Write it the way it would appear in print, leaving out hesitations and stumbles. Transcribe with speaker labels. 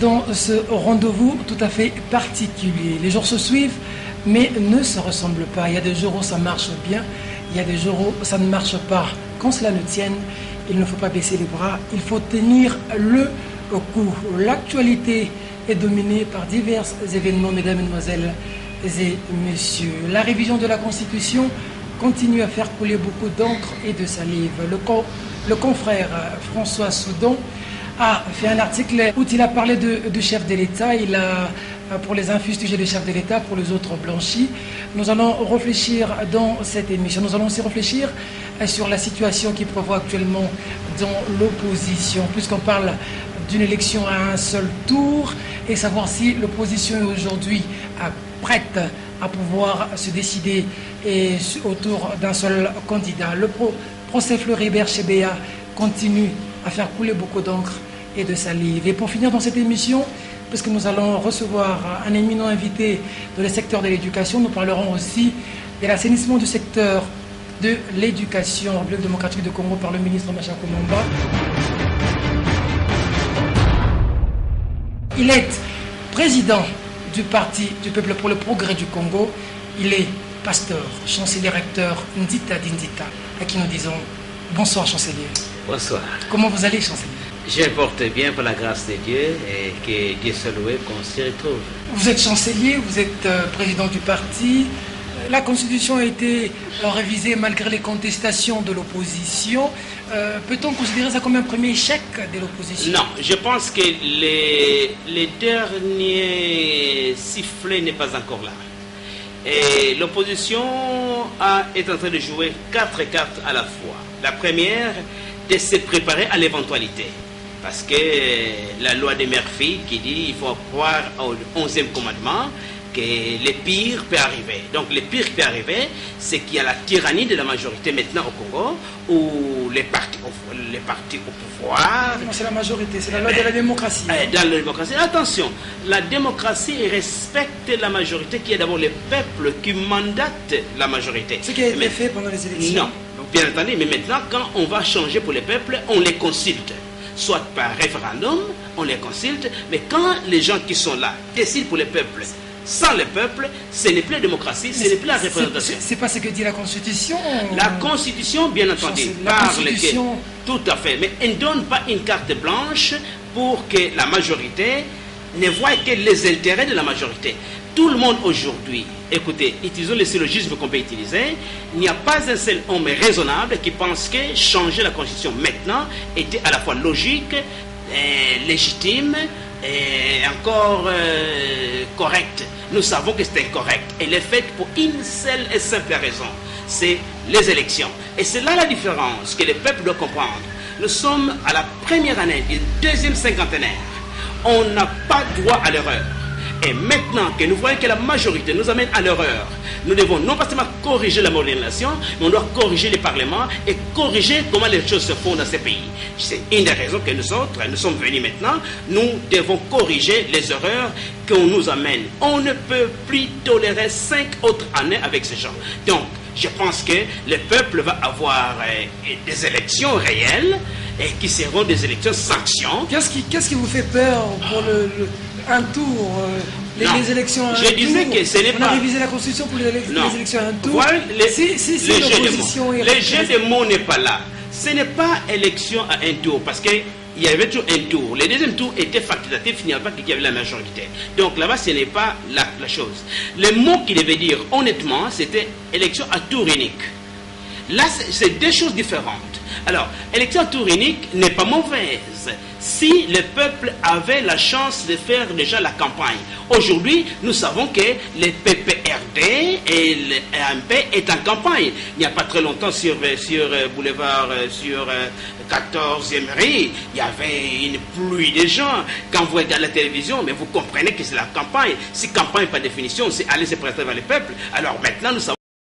Speaker 1: dans ce rendez-vous tout à fait particulier. Les jours se suivent, mais ne se ressemblent pas. Il y a des jours où ça marche bien, il y a des jours où ça ne marche pas. Quand cela ne tienne, il ne faut pas baisser les bras, il faut tenir le coup. L'actualité est dominée par divers événements, mesdames, mesdemoiselles et messieurs. La révision de la Constitution continue à faire couler beaucoup d'encre et de salive. Le confrère François Soudan a fait un article où il a parlé du chef de l'État. Il a, pour les infustigés du chef de l'État, pour les autres blanchis. Nous allons réfléchir dans cette émission. Nous allons aussi réfléchir sur la situation qui prévoit actuellement dans l'opposition, puisqu'on parle d'une élection à un seul tour, et savoir si l'opposition est aujourd'hui prête à pouvoir se décider autour d'un seul candidat. Le procès Floribert Chebeya continue à faire couler beaucoup d'encre et de salive. Et pour finir dans cette émission, puisque nous allons recevoir un éminent invité dans le secteur de l'éducation, nous parlerons aussi de l'assainissement du secteur de l'éducation en République démocratique du Congo par le ministre Machako Mamba. Il est président du Parti du Peuple pour le Progrès du Congo. Il est pasteur, chancelier recteur Ndita Dindita, à qui nous disons bonsoir chancelier.
Speaker 2: Bonsoir.
Speaker 1: Comment vous allez chancelier?
Speaker 2: Je porte bien par la grâce de Dieu et que Dieu soit loué qu'on s'y retrouve.
Speaker 1: Vous êtes chancelier, vous êtes président du parti. La Constitution a été révisée malgré les contestations de l'opposition. Peut-on considérer ça comme un premier échec de l'opposition?
Speaker 2: Non, je pense que les derniers sifflets n'est pas encore là. Et l'opposition est en train de jouer 4 cartes à la fois. La première, de se préparer à l'éventualité. Parce que la loi de Murphy qui dit qu'il faut croire au 11e commandement, que le pire peut arriver. Donc le pire qui peut arriver, c'est qu'il y a la tyrannie de la majorité maintenant au Congo, où les partis au pouvoir...
Speaker 1: Non, c'est la majorité, c'est la loi de la démocratie.
Speaker 2: Dans la démocratie, attention, la démocratie respecte la majorité, qui est d'abord le peuple qui mandate la majorité.
Speaker 1: Ce qui a été fait pendant les élections.
Speaker 2: Non, bien entendu, mais maintenant, quand on va changer pour le peuple, on les consulte. Soit par référendum, on les consulte, mais quand les gens qui sont là décident pour le peuple, sans le peuple, ce n'est plus la démocratie, ce n'est plus la représentation.
Speaker 1: C'est pas ce que dit la Constitution.
Speaker 2: La Constitution, bien entendu, parle que... Tout à fait, mais elle ne donne pas une carte blanche pour que la majorité ne voit que les intérêts de la majorité. Tout le monde aujourd'hui, écoutez, utilisons le syllogisme qu'on peut utiliser, il n'y a pas un seul homme raisonnable qui pense que changer la Constitution maintenant était à la fois logique, légitime et encore correct. Nous savons que c'est incorrect. Elle est faite pour une seule et simple raison, c'est les élections. Et c'est là la différence que le peuple doit comprendre. Nous sommes à la première année du deuxième cinquantenaire. On n'a pas droit à l'erreur. Et maintenant que nous voyons que la majorité nous amène à l'erreur, nous devons non pas seulement corriger la modernisation, mais on doit corriger les parlements et corriger comment les choses se font dans ces pays. C'est une des raisons que nous autres, nous sommes venus maintenant, nous devons corriger les erreurs qu'on nous amène. On ne peut plus tolérer 5 autres années avec ces gens. Donc, je pense que le peuple va avoir des élections réelles et qui seront des élections sanctions.
Speaker 1: Qu'est-ce qui vous fait peur pour un tour les élections à un tour?
Speaker 2: Je disais que ce n'est pas...
Speaker 1: On a révisé la Constitution pour les élections à un tour.
Speaker 2: Voilà,
Speaker 1: si l'opposition est...
Speaker 2: Le jeu de mots n'est pas là. Ce n'est pas élection à un tour, parce que il y avait toujours un tour. Le deuxième tour était facultatif, il n'y avait pas qu'il y avait la majorité. Donc là-bas, ce n'est pas la chose. Le mot qu'il devait dire, honnêtement, c'était élection à tour unique. Là, c'est deux choses différentes. Alors, élection à tour unique n'est pas mauvaise si le peuple avait la chance de faire déjà la campagne. Aujourd'hui, nous savons que le PPRD et le AMP est en campagne. Il n'y a pas très longtemps sur boulevard, sur 14e rue, il y avait une pluie de gens. Quand vous regardez la télévision, mais vous comprenez que c'est la campagne. Si campagne par définition, c'est aller se présenter vers le peuple. Alors maintenant, nous savons